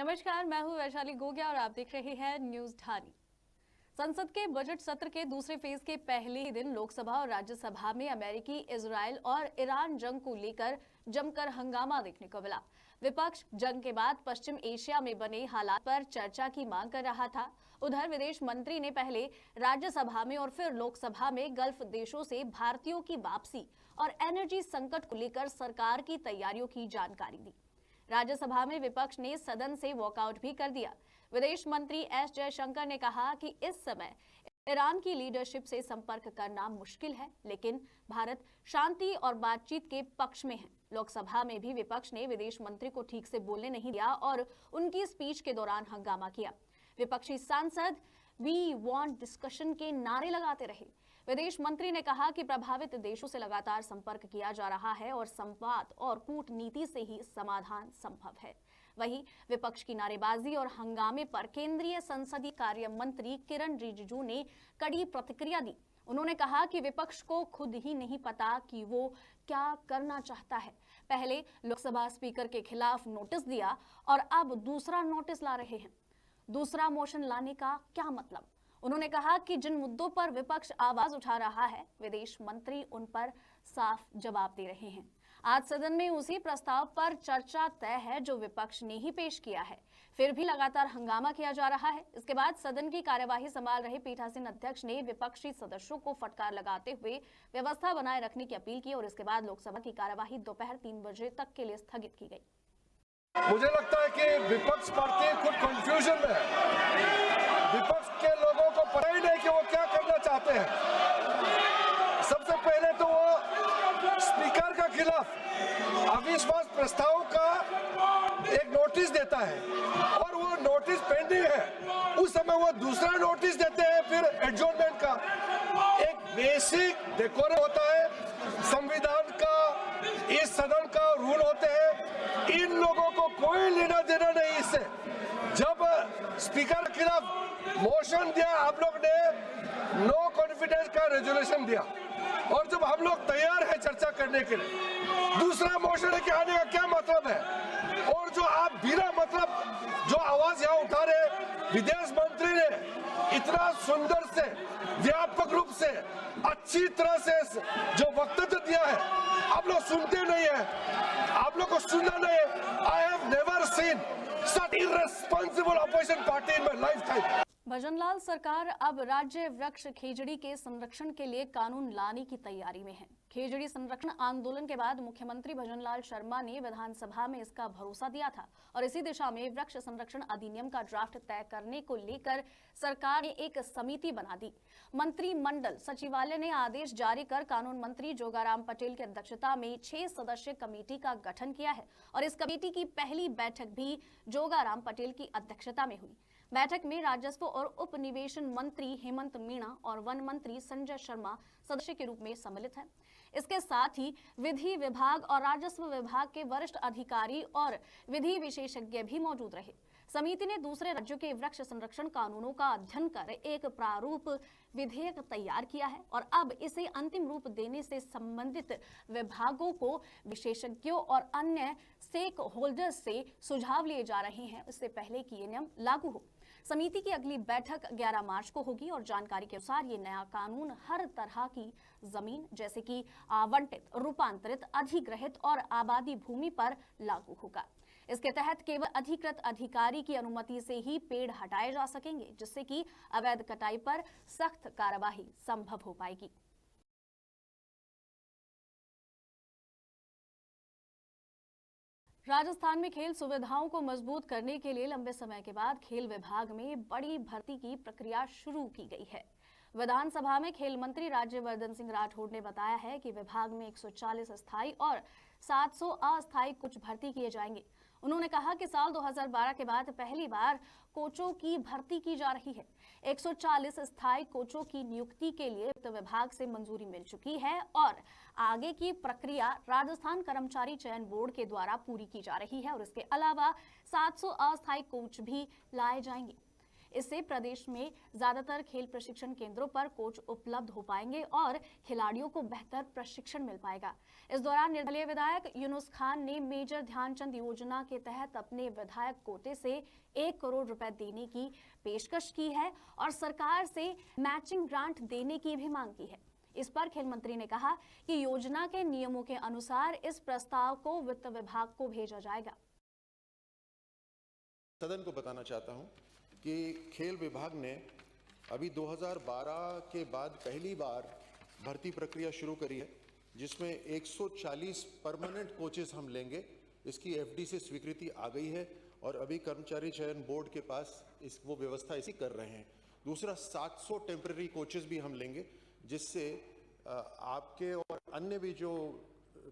नमस्कार, मैं हूं वैशाली गोगिया और आप देख रहे हैं न्यूज ढानी। संसद के बजट सत्र के दूसरे फेज के पहले ही दिन लोकसभा और राज्यसभा में अमेरिकी, इजरायल और ईरान जंग को लेकर जमकर हंगामा देखने को मिला। विपक्ष जंग के बाद पश्चिम एशिया में बने हालात पर चर्चा की मांग कर रहा था। उधर विदेश मंत्री ने पहले राज्यसभा में और फिर लोकसभा में गल्फ देशों से भारतीयों की वापसी और एनर्जी संकट को लेकर सरकार की तैयारियों की जानकारी दी। राज्यसभा में विपक्ष ने सदन से वॉकआउट भी कर दिया। विदेश मंत्री एस जयशंकर ने कहा कि इस समय ईरान की लीडरशिप से संपर्क करना मुश्किल है, लेकिन भारत शांति और बातचीत के पक्ष में है। लोकसभा में भी विपक्ष ने विदेश मंत्री को ठीक से बोलने नहीं दिया और उनकी स्पीच के दौरान हंगामा किया। विपक्षी सांसद वी वांट डिस्कशन के नारे लगाते रहे। विदेश मंत्री ने कहा कि प्रभावित देशों से लगातार संपर्क किया जा रहा है और संवाद और कूटनीति से ही समाधान संभव है। वहीं विपक्ष की नारेबाजी और हंगामे पर केंद्रीय संसदीय कार्य मंत्री किरण रिजिजू ने कड़ी प्रतिक्रिया दी। उन्होंने कहा कि विपक्ष को खुद ही नहीं पता कि वो क्या करना चाहता है। पहले लोकसभा स्पीकर के खिलाफ नोटिस दिया और अब दूसरा नोटिस ला रहे हैं। दूसरा मोशन लाने का क्या मतलब? उन्होंने कहा कि जिन मुद्दों पर विपक्ष आवाज उठा रहा है, विदेश मंत्री उन पर साफ जवाब दे रहे हैं। आज सदन में उसी प्रस्ताव पर चर्चा तय है जो विपक्ष ने ही पेश किया है। फिर भी लगातार हंगामा किया जा रहा है। इसके बाद सदन की कार्यवाही संभाल रहे पीठासीन अध्यक्ष ने विपक्षी सदस्यों को फटकार लगाते हुए व्यवस्था बनाए रखने की अपील की और इसके बाद लोकसभा की कार्यवाही दोपहर 3 बजे तक के लिए स्थगित की गई। मुझे लगता है कि विपक्ष पार्टी खुद कंफ्यूजन में है। विपक्ष के लोगों को पता ही नहीं कि वो क्या करना चाहते हैं। सबसे पहले तो वो स्पीकर के खिलाफ अविश्वास प्रस्ताव का एक नोटिस देता है और वो नोटिस पेंडिंग है। उस समय वो दूसरा नोटिस देते हैं, फिर एडजॉर्नमेंट का। एक बेसिक डेकोरम होता है, संविधान का, इस सदन का रूल होते हैं। इन लोगों को कोई लेना देना नहीं इससे। जब स्पीकर के खिलाफ मोशन दिया, आप लोग ने नो कॉन्फिडेंस का रेजोल्यूशन दिया और जब हम लोग तैयार है चर्चा करने के लिए, दूसरा मोशन के आने का क्या मतलब है? और जो आप बिना मतलब जो आवाज यहाँ उठा रहे, विदेश मंत्री ने इतना सुंदर से, व्यापक रूप से, अच्छी तरह से जो वक्तव्य दिया है, आप लोग सुनते नहीं है। आप लोग को सुनना नहीं है। I have never seen such irresponsible opposition party in my lifetime. Bhajanlal सरकार अब राज्य वृक्ष खेजड़ी के संरक्षण के लिए कानून लाने की तैयारी में है। खेजड़ी संरक्षण आंदोलन के बाद मुख्यमंत्री भजनलाल शर्मा ने विधानसभा में इसका भरोसा दिया था और इसी दिशा में वृक्ष संरक्षण अधिनियम का ड्राफ्ट तय करने को लेकर सरकार ने एक समिति बना दी। मंत्रिमंडल सचिवालय ने आदेश जारी कर कानून मंत्री जोगाराम पटेल की अध्यक्षता में 6 सदस्यीय कमेटी का गठन किया है और इस कमेटी की पहली बैठक भी जोगाराम पटेल की अध्यक्षता में हुई। बैठक में राजस्व और उपनिवेशन मंत्री हेमंत मीणा और वन मंत्री संजय शर्मा सदस्य के रूप में सम्मिलित हैं। इसके साथ ही विधि विभाग और राजस्व विभाग के वरिष्ठ अधिकारी और विधि विशेषज्ञ भी मौजूद रहे। समिति ने दूसरे राज्यों के वृक्ष संरक्षण कानूनों का अध्ययन कर एक प्रारूप विधेयक तैयार किया है और अब इसे अंतिम रूप देने से संबंधित विभागों को विशेषज्ञों और अन्य स्टेक होल्डर्स से सुझाव लिए जा रहे हैं, इससे पहले कि ये नियम लागू हो। समिति की अगली बैठक 11 मार्च को होगी और जानकारी के अनुसार ये नया कानून हर तरह की जमीन जैसे कि आवंटित, रूपांतरित, अधिग्रहित और आबादी भूमि पर लागू होगा। इसके तहत केवल अधिकृत अधिकारी की अनुमति से ही पेड़ हटाए जा सकेंगे, जिससे कि अवैध कटाई पर सख्त कार्रवाई संभव हो पाएगी। राजस्थान में खेल सुविधाओं को मजबूत करने के लिए लंबे समय के बाद खेल विभाग में बड़ी भर्ती की प्रक्रिया शुरू की गई है। विधानसभा में खेल मंत्री राज्यवर्धन सिंह राठौड़ ने बताया है कि विभाग में 140 स्थायी और 700 अस्थायी कोच भर्ती किए जाएंगे। उन्होंने कहा कि साल 2012 के बाद पहली बार कोचों की भर्ती की जा रही है। 140 स्थायी कोचों की नियुक्ति के लिए वित्त विभाग से मंजूरी मिल चुकी है और आगे की प्रक्रिया राजस्थान कर्मचारी चयन बोर्ड के द्वारा पूरी की जा रही है और इसके अलावा 700 अस्थायी कोच भी लाए जाएंगे। इससे प्रदेश में ज्यादातर खेल प्रशिक्षण केंद्रों पर कोच उपलब्ध हो पाएंगे और खिलाड़ियों को बेहतर प्रशिक्षण मिल पाएगा। इस दौरान निर्दलीय विधायक यूनुस खान ने मेजर ध्यानचंद योजना के तहत अपने विधायक कोटे से 1 करोड़ रुपए देने की पेशकश की है और सरकार से मैचिंग ग्रांट देने की भी मांग की है। इस पर खेल मंत्री ने कहा कि योजना के नियमों के अनुसार इस प्रस्ताव को वित्त विभाग को भेजा जाएगा। सदन को बताना चाहता हूं कि खेल विभाग ने अभी 2012 के बाद पहली बार भर्ती प्रक्रिया शुरू करी है, जिसमें 140 परमानेंट कोचेस हम लेंगे। इसकी एफडी से स्वीकृति आ गई है और अभी कर्मचारी चयन बोर्ड के पास वो व्यवस्था इसी कर रहे हैं। दूसरा, 700 टेम्पररी कोचेस भी हम लेंगे, जिससे आपके और अन्य भी जो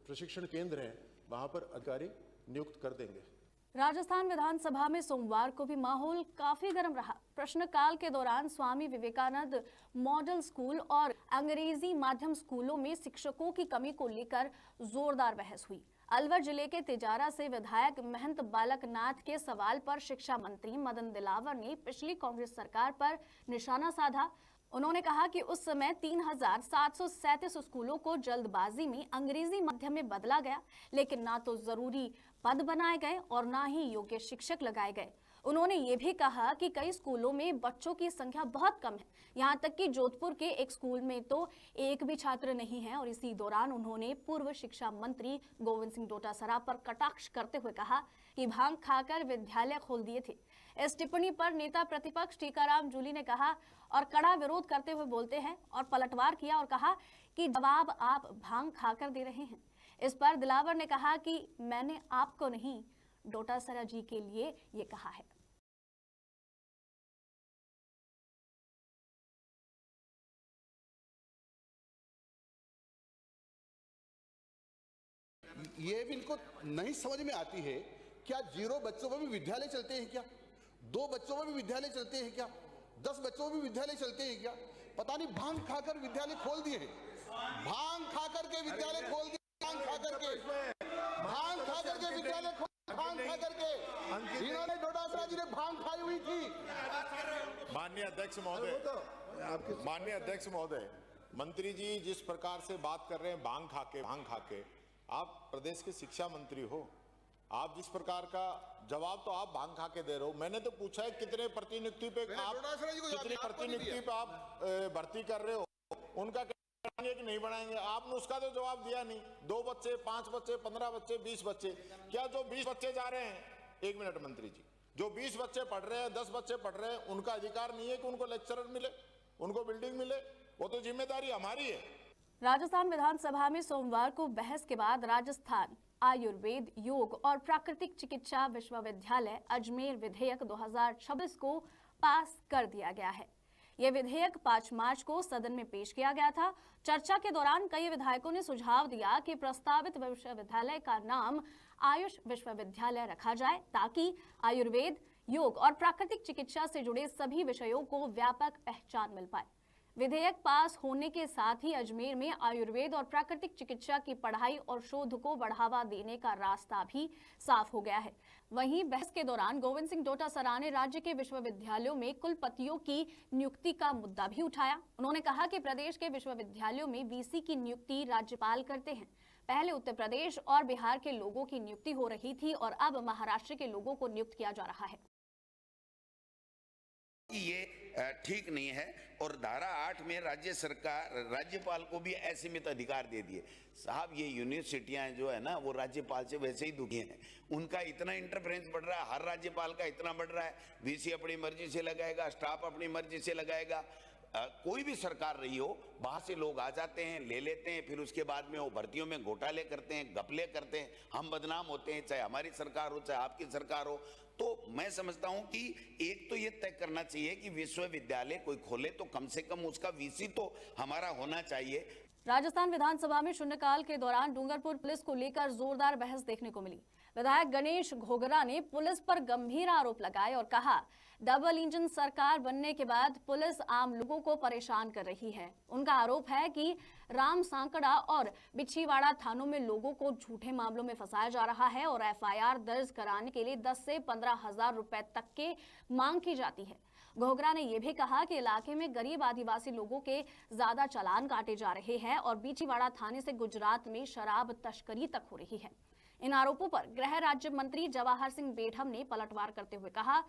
प्रशिक्षण केंद्र हैं वहां पर अधिकारी नियुक्त कर देंगे। राजस्थान विधानसभा में सोमवार को भी माहौल काफी गर्म रहा। प्रश्नकाल के दौरान स्वामी विवेकानंद मॉडल स्कूल और अंग्रेजी माध्यम स्कूलों में शिक्षकों की कमी को लेकर जोरदार बहस हुई। अलवर जिले के तिजारा से विधायक महंत बालक नाथ के सवाल पर शिक्षा मंत्री मदन दिलावर ने पिछली कांग्रेस सरकार पर निशाना साधा। उन्होंने कहा कि उस समय 3737 स्कूलों को जल्दबाजी में अंग्रेजी माध्यम में बदला गया, लेकिन ना तो जरूरी पद बनाए गए और ना ही योग्य शिक्षक लगाए गए। उन्होंने ये भी कहा कि कई स्कूलों में बच्चों की संख्या बहुत कम है, यहाँ तक कि जोधपुर के एक स्कूल में तो एक भी छात्र नहीं है। और इसी दौरान उन्होंने पूर्व शिक्षा मंत्री गोविंद सिंह डोटासरा पर कटाक्ष करते हुए कहा कि भांग खाकर विद्यालय खोल दिए थे। इस टिप्पणी पर नेता प्रतिपक्ष टीकाराम जूली ने कहा और कड़ा विरोध करते हुए बोलते हैं और पलटवार किया और कहा कि जवाब आप भांग खाकर दे रहे हैं। इस पर दिलावर ने कहा कि मैंने आपको नहीं, डोटासरा जी के लिए ये कहा है। ये भी इनको नहीं समझ में आती है। क्या 0 बच्चों में भी विद्यालय चलते हैं क्या? 2 बच्चों में भी विद्यालय चलते हैं क्या? 10 बच्चों में भी विद्यालय चलते हैं क्या? पता नहीं, भांग खाकर विद्यालय खोल दिए हैं। भांग खाकर के विद्यालय खोल दिए, भांग खाकर के विद्यालय खोल, भांग खाकर के इन्होंने डोटासरा जी ने भांग खाई हुई थी। माननीय अध्यक्ष महोदय, मंत्री जी जिस प्रकार से बात कर रहे हैं भांग खाके, आप प्रदेश के शिक्षा मंत्री हो, आप जिस प्रकार का जवाब तो आप भांग खा के दे रहे हो। मैंने तो पूछा है कितने प्रतिनियुक्ति पे आप भर्ती कर रहे हो, उनका बनाएंगे कि नहीं बनाएंगे? आपने उसका तो जवाब दिया नहीं। 2 बच्चे, 5 बच्चे, 15 बच्चे, 20 बच्चे, क्या जो 20 बच्चे जा रहे हैं, 1 मिनट मंत्री जी, जो 20 बच्चे पढ़ रहे हैं, 10 बच्चे पढ़ रहे हैं, उनका अधिकार नहीं है कि उनको लेक्चरर मिले, उनको बिल्डिंग मिले? वो तो जिम्मेदारी हमारी है। राजस्थान विधानसभा में सोमवार को बहस के बाद राजस्थान आयुर्वेद, योग और प्राकृतिक चिकित्सा विश्वविद्यालय अजमेर विधेयक 2026 को पास कर दिया गया है। यह विधेयक 5 मार्च को सदन में पेश किया गया था। चर्चा के दौरान कई विधायकों ने सुझाव दिया कि प्रस्तावित विश्वविद्यालय का नाम आयुष विश्वविद्यालय रखा जाए, ताकि आयुर्वेद, योग और प्राकृतिक चिकित्सा से जुड़े सभी विषयों को व्यापक पहचान मिल पाए। विधेयक पास होने के साथ ही अजमेर में आयुर्वेद और प्राकृतिक चिकित्सा की पढ़ाई और शोध को बढ़ावा देने का रास्ता भी साफ हो गया है। वहीं बहस के दौरान गोविंद सिंह डोटासरा ने राज्य के विश्वविद्यालयों में कुलपतियों की नियुक्ति का मुद्दा भी उठाया। उन्होंने कहा कि प्रदेश के विश्वविद्यालयों में वीसी की नियुक्ति राज्यपाल करते हैं। पहले उत्तर प्रदेश और बिहार के लोगों की नियुक्ति हो रही थी और अब महाराष्ट्र के लोगों को नियुक्त किया जा रहा है। ये ठीक नहीं है और धारा 8 में राज्य सरकार राज्यपाल को भी असीमित अधिकार दे दिए। साहब, ये यूनिवर्सिटियां जो है ना, वो राज्यपाल से वैसे ही दुखी हैं। उनका इतना इंटरफेरेंस बढ़ रहा है, हर राज्यपाल का इतना बढ़ रहा है। वीसी अपनी मर्जी से लगाएगा, स्टाफ अपनी मर्जी से लगाएगा। कोई भी सरकार रही हो, बाहर से लोग आ जाते हैं, ले लेते हैं, फिर उसके बाद में वो भर्तियों में घोटाले करते हैं, घपले करते हैं, हम बदनाम होते हैं, चाहे हमारी सरकार हो चाहे आपकी सरकार हो। तो मैं समझता हूं कि एक तो ये तय करना चाहिए कि विश्वविद्यालय कोई खोले तो कम से कम उसका वीसी तो हमारा होना चाहिए। राजस्थान विधानसभा में शून्यकाल के दौरान डूंगरपुर पुलिस को लेकर जोरदार बहस देखने को मिली। विधायक गणेश घोगरा ने पुलिस पर गंभीर आरोप लगाए और कहा, डबल इंजन सरकार बनने के बाद पुलिस आम लोगों को परेशान कर रही है। उनका आरोप है कि राम सांकड़ा और बिछीवाड़ा थानों में लोगों को झूठे मामलों में फंसाया जा रहा है और एफआईआर दर्ज कराने के लिए 10 से 15 हजार रुपए तक के मांग की जाती है। घोगरा ने यह भी कहा कि इलाके में गरीब आदिवासी लोगों के ज्यादा चालान काटे जा रहे हैं और बीछीवाड़ा थाने से गुजरात में शराब तस्करी तक हो रही है। इन आरोपों पर गृह राज्य मंत्री जवाहर सिंह बेढम ने पलटवार करते हुए कहा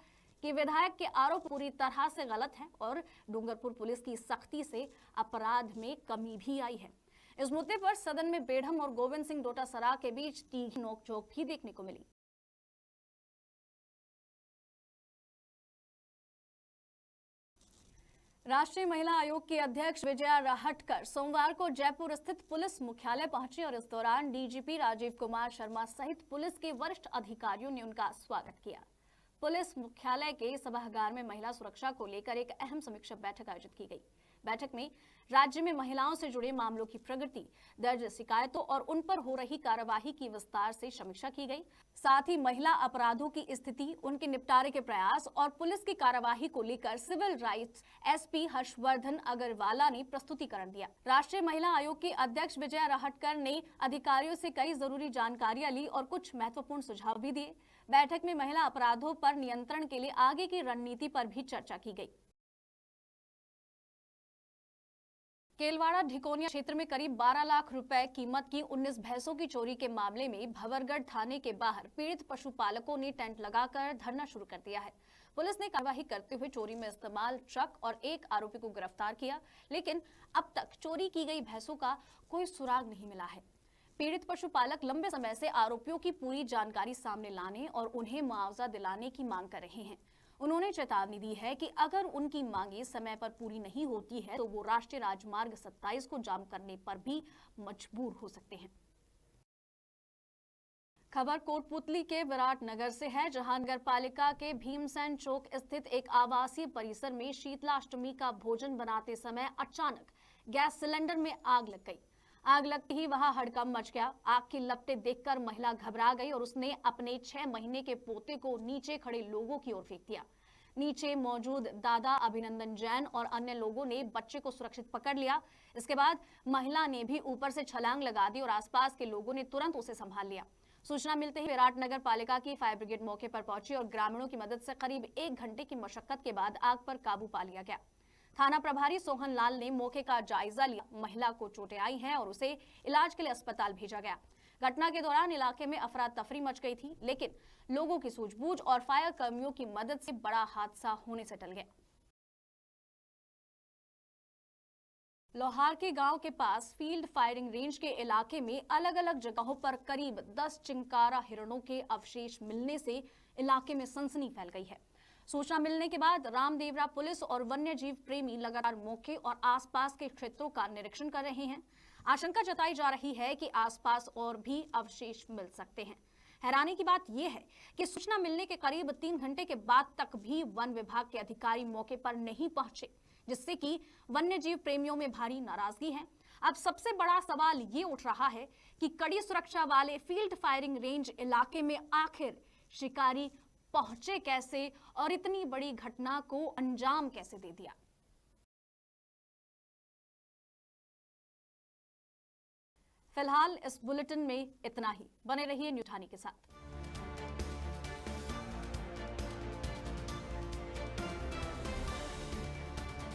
कि विधायक के आरोप पूरी तरह से गलत हैं और डूंगरपुर पुलिस की सख्ती से अपराध में कमी भी आई है। इस मुद्दे पर सदन में बेढम और गोविंद सिंह डोटासरा के बीच तीखी नोकझोंक भी देखने को मिली। राष्ट्रीय महिला आयोग की अध्यक्ष विजया राहटकर सोमवार को जयपुर स्थित पुलिस मुख्यालय पहुंची और इस दौरान डीजीपी राजीव कुमार शर्मा सहित पुलिस के वरिष्ठ अधिकारियों ने उनका स्वागत किया। पुलिस मुख्यालय के सभागार में महिला सुरक्षा को लेकर एक अहम समीक्षा बैठक आयोजित की गई। बैठक में राज्य में महिलाओं से जुड़े मामलों की प्रगति, दर्ज शिकायतों और उन पर हो रही कार्यवाही की विस्तार से समीक्षा की गई। साथ ही महिला अपराधों की स्थिति, उनके निपटारे के प्रयास और पुलिस की कार्यवाही को लेकर civil rights SP Harshvardhan Agarwala ने प्रस्तुतिकरण दिया। राष्ट्रीय महिला आयोग की अध्यक्ष विजया राहटकर ने अधिकारियों से कई जरूरी जानकारियां ली और कुछ महत्वपूर्ण सुझाव भी दिए। बैठक में महिला अपराधों पर नियंत्रण के लिए आगे की रणनीति पर भी चर्चा की गई। केलवाड़ा ढिकोनिया क्षेत्र में करीब 12 लाख रुपए कीमत की 19 भैंसों की चोरी के मामले में भंवरगढ़ थाने के बाहर पीड़ित पशुपालकों ने टेंट लगाकर धरना शुरू कर दिया है। पुलिस ने कार्रवाई करते हुए चोरी में इस्तेमाल ट्रक और एक आरोपी को गिरफ्तार किया, लेकिन अब तक चोरी की गई भैंसों का कोई सुराग नहीं मिला है। पीड़ित पशुपालक लंबे समय से आरोपियों की पूरी जानकारी सामने लाने और उन्हें मुआवजा दिलाने की मांग कर रहे हैं। उन्होंने चेतावनी दी है कि अगर उनकी मांगे समय पर पूरी नहीं होती है तो वो राष्ट्रीय राजमार्ग 27 को जाम करने पर भी मजबूर हो सकते हैं। खबर कोटपुतली के विराटनगर से है, जहां नगर पालिका के भीमसेन चौक स्थित एक आवासीय परिसर में शीतलाष्टमी का भोजन बनाते समय अचानक गैस सिलेंडर में आग लग गई। आग लगते ही वहां हड़कंप मच गया। आग की लपटें देखकर महिला घबरा गई और उसने अपने 6 महीने के पोते को नीचे खड़े लोगों की ओर फेंक दिया। नीचे मौजूद दादा अभिनंदन जैन और अन्य लोगों ने बच्चे को सुरक्षित पकड़ लिया। इसके बाद महिला ने भी ऊपर से छलांग लगा दी और आसपास के लोगों ने तुरंत उसे संभाल लिया। सूचना मिलते ही विराटनगर पालिका की फायर ब्रिगेड मौके पर पहुंची और ग्रामीणों की मदद से करीब 1 घंटे की मशक्कत के बाद आग पर काबू पा लिया गया। थाना प्रभारी सोहन लाल ने मौके का जायजा लिया। महिला को चोटें आई हैं और उसे इलाज के लिए अस्पताल भेजा गया। घटना के दौरान इलाके में अफरा तफरी मच गई थी, लेकिन लोगों की सूझबूझ और फायर कर्मियों की मदद से बड़ा हादसा होने से टल गया। लोहार के गांव के पास फील्ड फायरिंग रेंज के इलाके में अलग अलग जगहों पर करीब 10 चिंकारा हिरणों के अवशेष मिलने से इलाके में सनसनी फैल गई है। सूचना मिलने के बाद रामदेवरा पुलिस और वन्य जीव प्रेमी लगातार मौके और आसपास के क्षेत्रों का निरीक्षण कर रहे हैं। आशंका जताई जा रही है कि आसपास और भी अवशेष मिल सकते हैं। हैरानी की बात यह है कि सूचना मिलने के करीब 3 घंटे के बाद तक भी वन विभाग के अधिकारी मौके पर नहीं पहुंचे, जिससे कि वन्य जीव प्रेमियों में भारी नाराजगी है। अब सबसे बड़ा सवाल ये उठ रहा है कि कड़ी सुरक्षा वाले फील्ड फायरिंग रेंज इलाके में आखिर शिकारी पहुंचे कैसे और इतनी बड़ी घटना को अंजाम कैसे दे दिया। फिलहाल इस बुलेटिन में इतना ही। बने रहिए न्यूज़ ठानी के साथ।